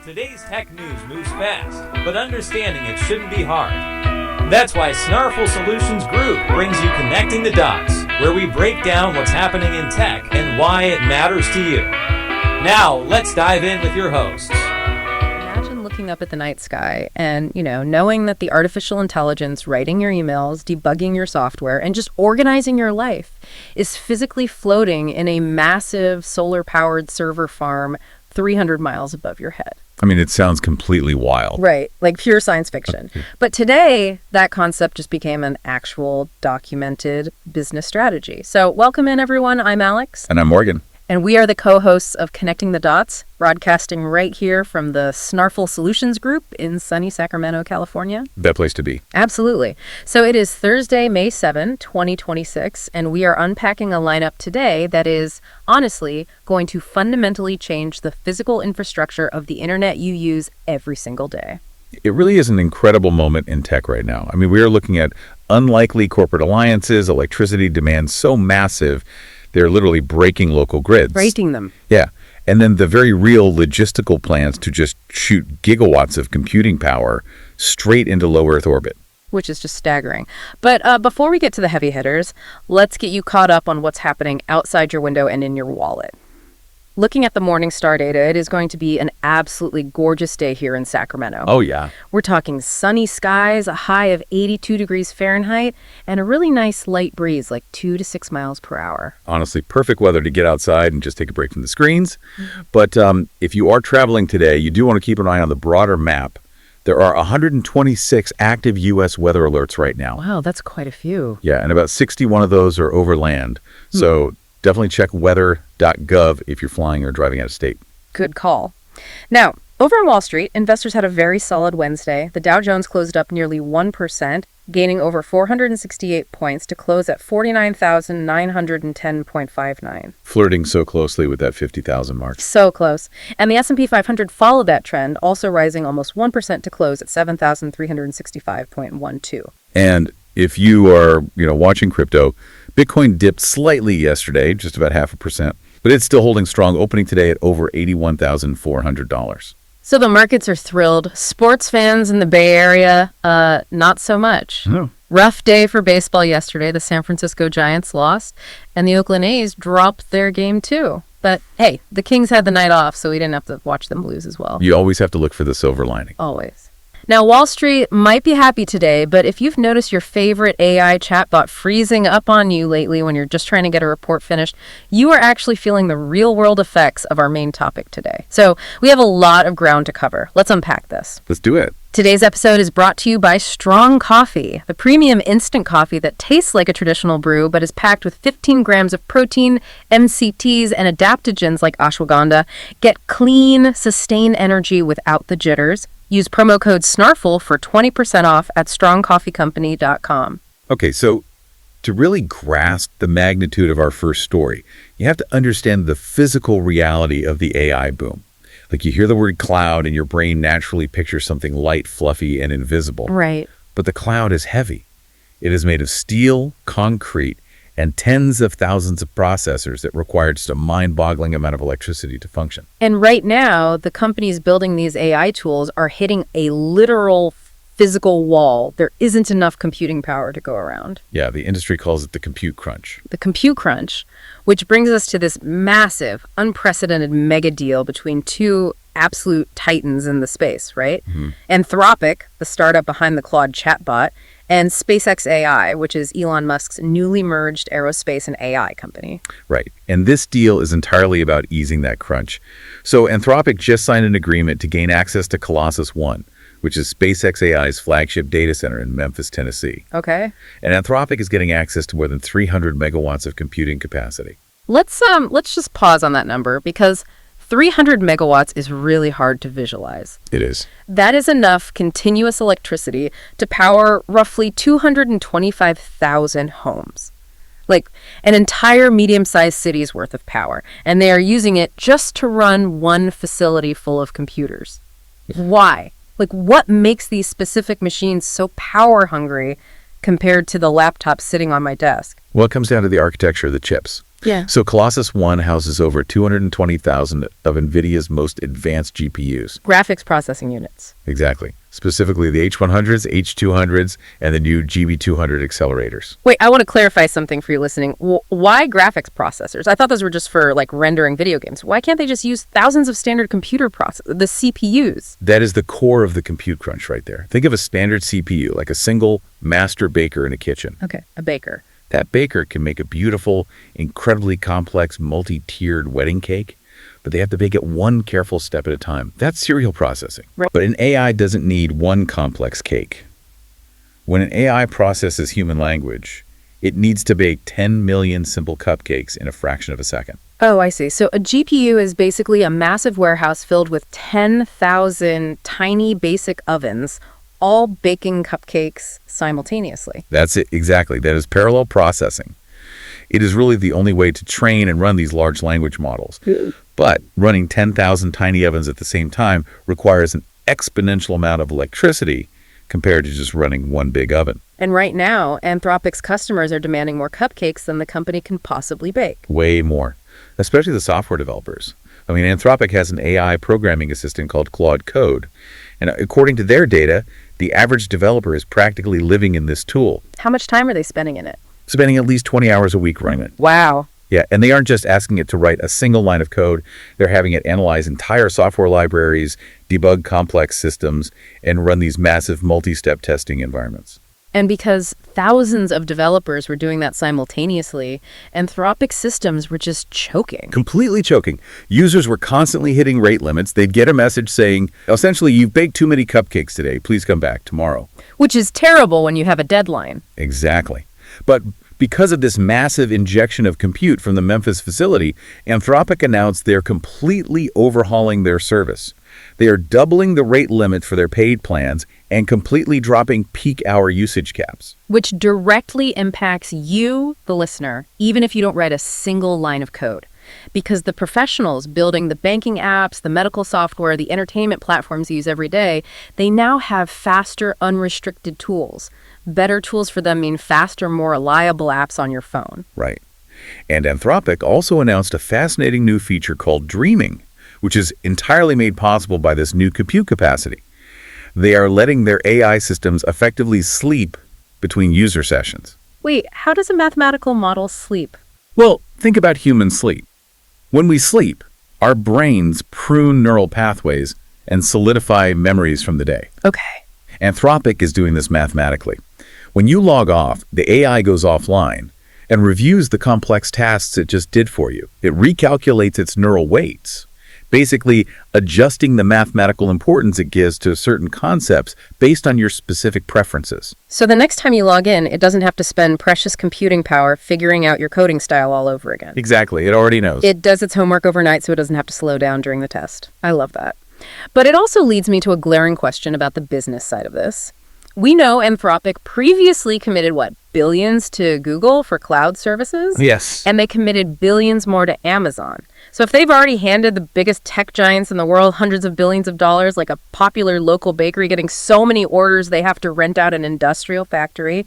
Today's tech news moves fast, but understanding it shouldn't be hard. That's why Snarful Solutions Group brings you Connecting the Dots, where we break down what's happening in tech and why it matters to you. Now, let's dive in with your hosts. Imagine looking up at the night sky and, knowing that the artificial intelligence writing your emails, debugging your software, and just organizing your life is physically floating in a massive solar-powered server farm 300 miles above your head. I mean, it sounds completely wild. Right, like pure science fiction. But today, that concept just became an actual documented business strategy. So welcome in, everyone. I'm Alex. And I'm Morgan. And we are the co-hosts of Connecting the Dots, broadcasting right here from the Snarful Solutions Group in sunny Sacramento, California. That place to be. Absolutely. So it is Thursday, May 7, 2026, and we are unpacking a lineup today that is, honestly, going to fundamentally change the physical infrastructure of the internet you use every single day. It really is an incredible moment in tech right now. I mean, we are looking at unlikely corporate alliances, electricity demand so massive, they're literally breaking local grids. Breaking them. Yeah. And then the very real logistical plans to just shoot gigawatts of computing power straight into low Earth orbit. Which is just staggering. But before we get to the heavy hitters, let's get you caught up on what's happening outside your window and in your wallet. Looking at the Morningstar data, it is going to be an absolutely gorgeous day here in Sacramento. Oh, yeah. We're talking sunny skies, a high of 82 degrees Fahrenheit, and a really nice light breeze, like 2 to 6 miles per hour. Honestly, perfect weather to get outside and just take a break from the screens. But if you are traveling today, you do want to keep an eye on the broader map. There are 126 active U.S. weather alerts right now. Wow, that's quite a few. Yeah, and about 61 of those are over land. So definitely check weather.gov if you're flying or driving out of state. Good call. Now, over on Wall Street, investors had a very solid Wednesday. The Dow Jones closed up nearly 1%, gaining over 468 points to close at 49,910.59. Flirting so closely with that 50,000 mark. So close. And the S&P 500 followed that trend, also rising almost 1% to close at 7,365.12. And if you are, watching crypto, Bitcoin dipped slightly yesterday, just about 0.5%, but it's still holding strong, opening today at over $81,400. So the markets are thrilled. Sports fans in the Bay Area, not so much. No. Rough day for baseball yesterday. The San Francisco Giants lost, and the Oakland A's dropped their game too. But hey, the Kings had the night off, so we didn't have to watch them lose as well. You always have to look for the silver lining. Always. Now, Wall Street might be happy today, but if you've noticed your favorite AI chatbot freezing up on you lately when you're just trying to get a report finished, you are actually feeling the real-world effects of our main topic today. So we have a lot of ground to cover. Let's unpack this. Let's do it. Today's episode is brought to you by Strong Coffee, the premium instant coffee that tastes like a traditional brew but is packed with 15 grams of protein, MCTs, and adaptogens like ashwagandha. Get clean, sustained energy without the jitters. Use promo code SNARFUL for 20% off at strongcoffeecompany.com. Okay, so to really grasp the magnitude of our first story, you have to understand the physical reality of the AI boom. Like you hear the word cloud and your brain naturally pictures something light, fluffy, and invisible. Right. But the cloud is heavy. It is made of steel, concrete, and tens of thousands of processors that require just a mind-boggling amount of electricity to function. And right now, the companies building these AI tools are hitting a literal physical wall. There isn't enough computing power to go around. Yeah, the industry calls it the compute crunch. The compute crunch, which brings us to this massive, unprecedented mega deal between two absolute titans in the space, right? Anthropic, the startup behind the Claude chatbot, and SpaceXAI, which is Elon Musk's newly merged aerospace and AI company. Right. And this deal is entirely about easing that crunch. So Anthropic just signed an agreement to gain access to Colossus 1, which is SpaceXAI's flagship data center in Memphis, Tennessee. Okay. And Anthropic is getting access to more than 300 megawatts of computing capacity. Let's just pause on that number because 300 megawatts is really hard to visualize. It is. That is enough continuous electricity to power roughly 225,000 homes. Like an entire medium-sized city's worth of power. And they are using it just to run one facility full of computers. Why? Like what makes these specific machines so power hungry compared to the laptop sitting on my desk? Well, it comes down to the architecture of the chips. Yeah. So Colossus One houses over 220,000 of NVIDIA's most advanced GPUs. Graphics processing units. Exactly. Specifically the H100s, H200s, and the new GB200 accelerators. Wait, I want to clarify something for you listening. Why graphics processors? I thought those were just for like rendering video games. Why can't they just use thousands of standard computer processors, the CPUs? That is the core of the compute crunch right there. Think of a standard CPU, like a single master baker in a kitchen. Okay, a baker. That baker can make a beautiful, incredibly complex, multi-tiered wedding cake, but they have to bake it one careful step at a time. That's serial processing. Right. But an AI doesn't need one complex cake. When an AI processes human language, it needs to bake 10 million simple cupcakes in a fraction of a second. Oh, I see. So a GPU is basically a massive warehouse filled with 10,000 tiny basic ovens, all baking cupcakes simultaneously. That's it, exactly. That is parallel processing. It is really the only way to train and run these large language models. But running 10,000 tiny ovens at the same time requires an exponential amount of electricity compared to just running one big oven. And right now, Anthropic's customers are demanding more cupcakes than the company can possibly bake. Way more, especially the software developers. I mean, Anthropic has an AI programming assistant called Claude Code. And according to their data, the average developer is practically living in this tool, How much time are they spending in it? spending at least 20 hours a week running it. Wow. Yeah, and they aren't just asking it to write a single line of code. They're having it analyze entire software libraries, debug complex systems, and run these massive multi-step testing environments. And because thousands of developers were doing that simultaneously, Anthropic systems were just choking. Completely choking. Users were constantly hitting rate limits. They'd get a message saying, essentially, you've baked too many cupcakes today. Please come back tomorrow. Which is terrible when you have a deadline. Exactly. But because of this massive injection of compute from the Memphis facility, Anthropic announced they're completely overhauling their service. They are doubling the rate limit for their paid plans and completely dropping peak hour usage caps. Which directly impacts you, the listener, even if you don't write a single line of code. Because the professionals building the banking apps, the medical software, the entertainment platforms you use every day, they now have faster, unrestricted tools. Better tools for them mean faster, more reliable apps on your phone. Right. And Anthropic also announced a fascinating new feature called dreaming, which is entirely made possible by this new compute capacity. They are letting their AI systems effectively sleep between user sessions. Wait, how does a mathematical model sleep? Well, think about human sleep. When we sleep, our brains prune neural pathways and solidify memories from the day. Okay. Anthropic is doing this mathematically. When you log off, the AI goes offline and reviews the complex tasks it just did for you. It recalculates its neural weights, basically adjusting the mathematical importance it gives to certain concepts based on your specific preferences. So the next time you log in, it doesn't have to spend precious computing power figuring out your coding style all over again. Exactly. It already knows. It does its homework overnight so it doesn't have to slow down during the test. I love that. But it also leads me to a glaring question about the business side of this. We know Anthropic previously committed, billions to Google for cloud services? Yes. And they committed billions more to Amazon. So if they've already handed the biggest tech giants in the world hundreds of billions of dollars, like a popular local bakery getting so many orders they have to rent out an industrial factory,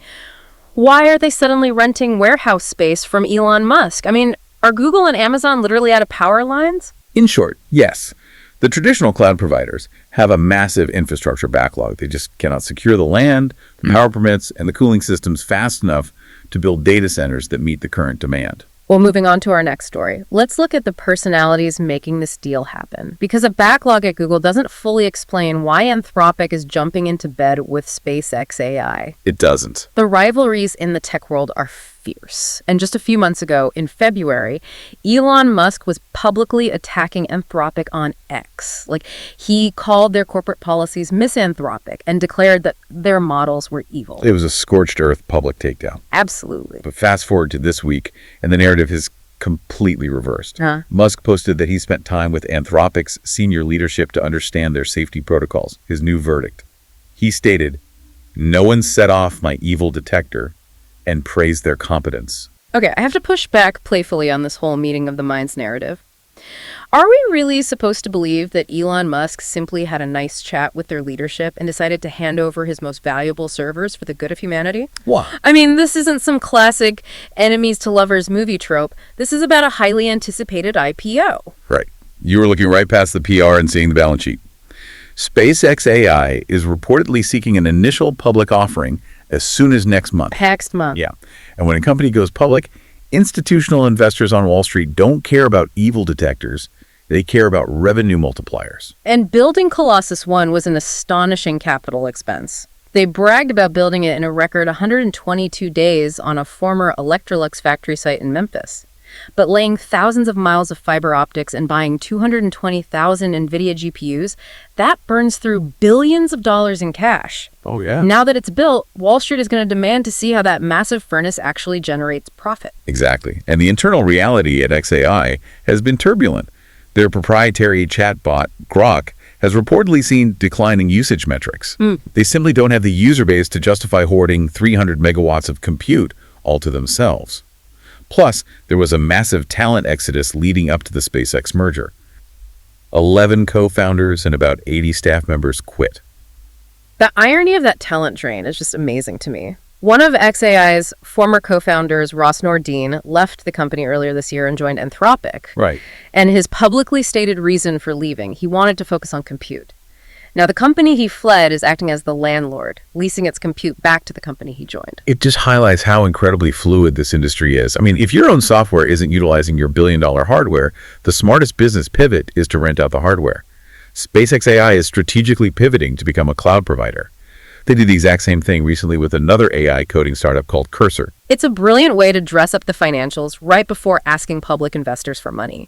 why are they suddenly renting warehouse space from Elon Musk? I mean, are Google and Amazon literally out of power lines? In short, yes. The traditional cloud providers have a massive infrastructure backlog. They just cannot secure the land, the power permits, and the cooling systems fast enough to build data centers that meet the current demand. Well, moving on to our next story, let's look at the personalities making this deal happen. Because a backlog at Google doesn't fully explain why Anthropic is jumping into bed with SpaceXAI. It doesn't. The rivalries in the tech world are fierce. And just a few months ago, in February, Elon Musk was publicly attacking Anthropic on X. He called their corporate policies misanthropic and declared that their models were evil. It was a scorched earth public takedown. Absolutely. But fast forward to this week, and the narrative is completely reversed. Musk posted that he spent time with Anthropic's senior leadership to understand their safety protocols, his new verdict. He stated, "No one set off my evil detector," and praised their competence. Okay, I have to push back playfully on this whole meeting of the minds narrative. Are we really supposed to believe that Elon Musk simply had a nice chat with their leadership and decided to hand over his most valuable servers for the good of humanity? What? I mean, this isn't some classic enemies to lovers movie trope. This is about a highly anticipated IPO. Right. You were looking right past the PR and seeing the balance sheet. SpaceXAI is reportedly seeking an initial public offering as soon as next month. Next month. Yeah. And when a company goes public, institutional investors on Wall Street don't care about evil detectors. They care about revenue multipliers. And building Colossus 1 was an astonishing capital expense. They bragged about building it in a record 122 days on a former Electrolux factory site in Memphis. But laying thousands of miles of fiber optics and buying 220,000 NVIDIA GPUs, that burns through billions of dollars in cash. Oh, yeah. Now that it's built, Wall Street is going to demand to see how that massive furnace actually generates profit. Exactly. And the internal reality at XAI has been turbulent. Their proprietary chatbot, Grok, has reportedly seen declining usage metrics. They simply don't have the user base to justify hoarding 300 megawatts of compute all to themselves. Plus, there was a massive talent exodus leading up to the SpaceX merger. 11 co-founders and about 80 staff members quit. The irony of that talent drain is just amazing to me. One of XAI's former co-founders, Ross Nordin, left the company earlier this year and joined Anthropic. Right. And his publicly stated reason for leaving, he wanted to focus on compute. Now, the company he fled is acting as the landlord, leasing its compute back to the company he joined. It just highlights how incredibly fluid this industry is. I mean, if your own software isn't utilizing your billion-dollar hardware, the smartest business pivot is to rent out the hardware. SpaceXAI is strategically pivoting to become a cloud provider. They did the exact same thing recently with another AI coding startup called Cursor. It's a brilliant way to dress up the financials right before asking public investors for money.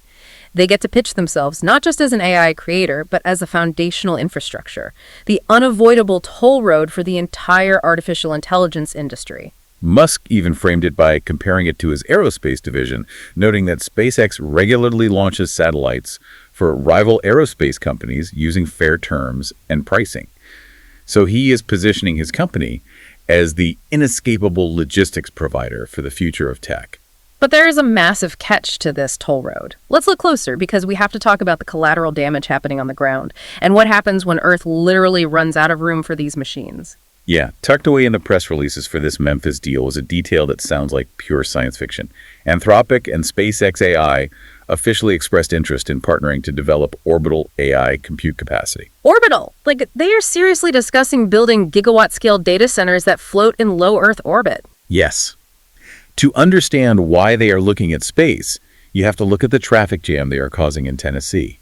They get to pitch themselves not just as an AI creator, but as a foundational infrastructure, the unavoidable toll road for the entire artificial intelligence industry. Musk even framed it by comparing it to his aerospace division, noting that SpaceX regularly launches satellites for rival aerospace companies using fair terms and pricing. So he is positioning his company as the inescapable logistics provider for the future of tech. But there is a massive catch to this toll road. Let's look closer because we have to talk about the collateral damage happening on the ground and what happens when Earth literally runs out of room for these machines. Yeah, tucked away in the press releases for this Memphis deal is a detail that sounds like pure science fiction. Anthropic and SpaceXAI officially expressed interest in partnering to develop orbital AI compute capacity. Orbital! Like, they are seriously discussing building gigawatt-scale data centers that float in low Earth orbit. Yes. To understand why they are looking at space, you have to look at the traffic jam they are causing in Tennessee.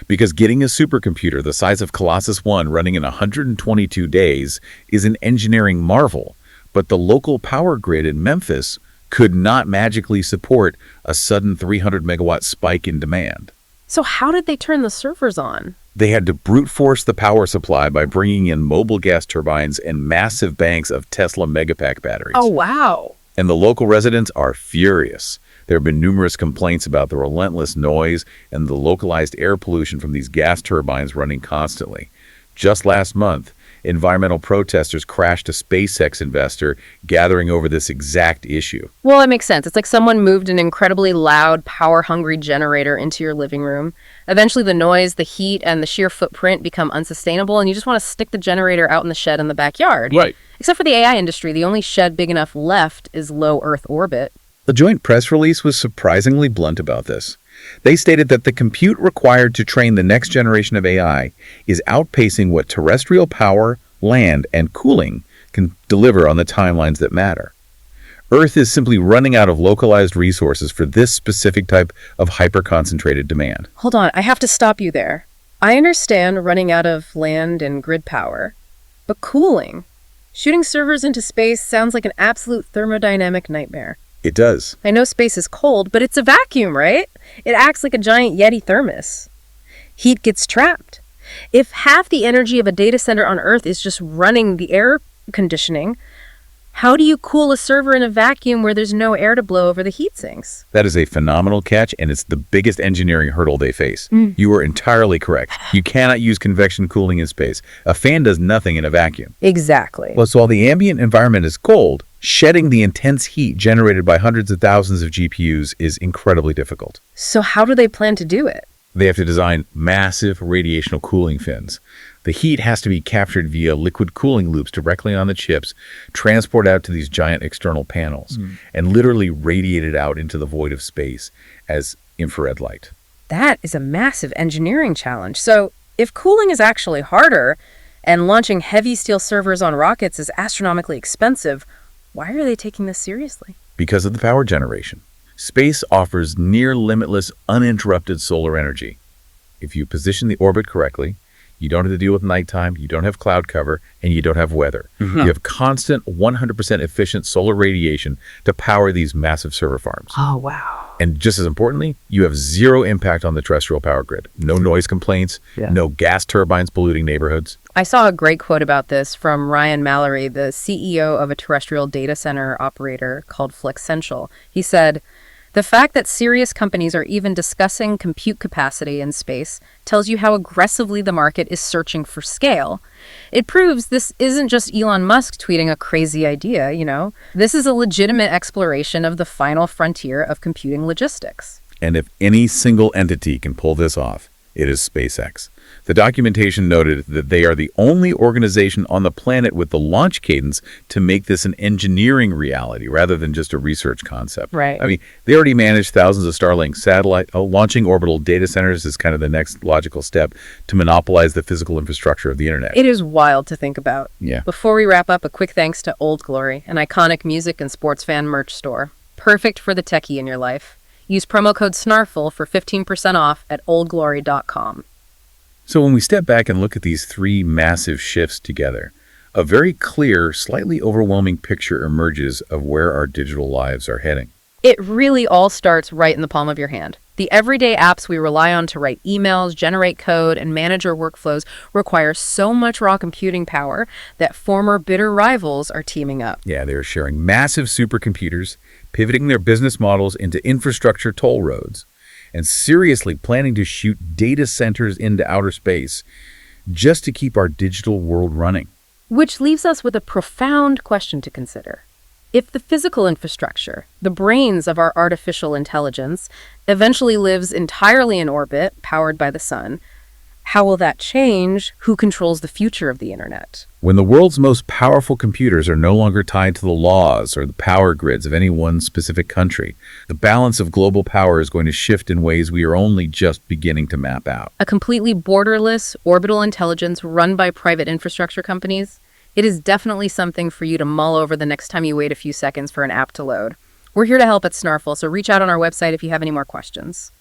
Because getting a supercomputer the size of Colossus 1 running in 122 days is an engineering marvel, but the local power grid in Memphis could not magically support a sudden 300 megawatt spike in demand. So how did they turn the servers on? They had to brute force the power supply by bringing in mobile gas turbines and massive banks of Tesla Megapack batteries. Oh, wow. And the local residents are furious. There have been numerous complaints about the relentless noise and the localized air pollution from these gas turbines running constantly. Just last month, environmental protesters crashed a SpaceX investor gathering over this exact issue. Well, that makes sense. It's like someone moved an incredibly loud, power-hungry generator into your living room. Eventually, the noise, the heat, and the sheer footprint become unsustainable, and you just want to stick the generator out in the shed in the backyard. Right. Except for the AI industry, the only shed big enough left is low Earth orbit. The joint press release was surprisingly blunt about this. They stated that the compute required to train the next generation of AI is outpacing what terrestrial power, land, and cooling can deliver on the timelines that matter. Earth is simply running out of localized resources for this specific type of hyper-concentrated demand. Hold on, I have to stop you there. I understand running out of land and grid power, but cooling? Shooting servers into space sounds like an absolute thermodynamic nightmare. It does. I know space is cold, but it's a vacuum, right? It acts like a giant Yeti thermos. Heat gets trapped. If half the energy of a data center on Earth is just running the air conditioning, How do you cool a server in a vacuum where there's no air to blow over the heat sinks? That is a phenomenal catch, and it's the biggest engineering hurdle they face. You are entirely correct. You cannot use convection cooling in space. A fan does nothing in a vacuum. Exactly. Plus, while the ambient environment is cold, shedding the intense heat generated by hundreds of thousands of GPUs is incredibly difficult. So how do they plan to do it? They have to design massive radiational cooling fins. The heat has to be captured via liquid cooling loops directly on the chips, transport out to these giant external panels, and literally radiated out into the void of space as infrared light. That is a massive engineering challenge. So if cooling is actually harder and launching heavy steel servers on rockets is astronomically expensive, why are they taking this seriously? Because of the power generation. Space offers near limitless, uninterrupted solar energy. If you position the orbit correctly, you don't have to deal with nighttime, you don't have cloud cover, and you don't have weather. You have constant, 100% efficient solar radiation to power these massive server farms. Oh, wow. And just as importantly, you have zero impact on the terrestrial power grid. No noise complaints, no gas turbines polluting neighborhoods. I saw a great quote about this from Ryan Mallory, the CEO of a terrestrial data center operator called Flexential. He said, "The fact that serious companies are even discussing compute capacity in space tells you how aggressively the market is searching for scale. It proves this isn't just Elon Musk tweeting a crazy idea, you know. This is a legitimate exploration of the final frontier of computing logistics." And if any single entity can pull this off, it is SpaceX. The documentation noted that they are the only organization on the planet with the launch cadence to make this an engineering reality rather than just a research concept. Right. I mean, they already manage thousands of Starlink satellite. Launching orbital data centers is kind of the next logical step to monopolize the physical infrastructure of the internet. It is wild to think about. Yeah. Before we wrap up, a quick thanks to Old Glory, an iconic music and sports fan merch store. Perfect for the techie in your life. Use promo code SNARFL for 15% off at oldglory.com. So when we step back and look at these three massive shifts together, a very clear, slightly overwhelming picture emerges of where our digital lives are heading. It really all starts right in the palm of your hand. The everyday apps we rely on to write emails, generate code, and manage our workflows require so much raw computing power that former bitter rivals are teaming up. Yeah, they're sharing massive supercomputers, pivoting their business models into infrastructure toll roads, and seriously planning to shoot data centers into outer space just to keep our digital world running. Which leaves us with a profound question to consider. If the physical infrastructure, the brains of our artificial intelligence, eventually lives entirely in orbit, powered by the sun, how will that change who controls the future of the internet? When the world's most powerful computers are no longer tied to the laws or the power grids of any one specific country, the balance of global power is going to shift in ways we are only just beginning to map out. A completely borderless orbital intelligence run by private infrastructure companies? It is definitely something for you to mull over the next time you wait a few seconds for an app to load. We're here to help at Snarful, so reach out on our website if you have any more questions.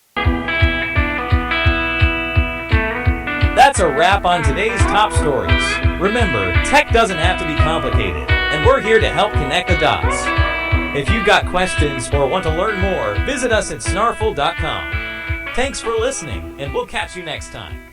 That's a wrap on today's top stories. Remember, tech doesn't have to be complicated, and we're here to help connect the dots. If you've got questions or want to learn more, visit us at snarful.com. Thanks for listening, and we'll catch you next time.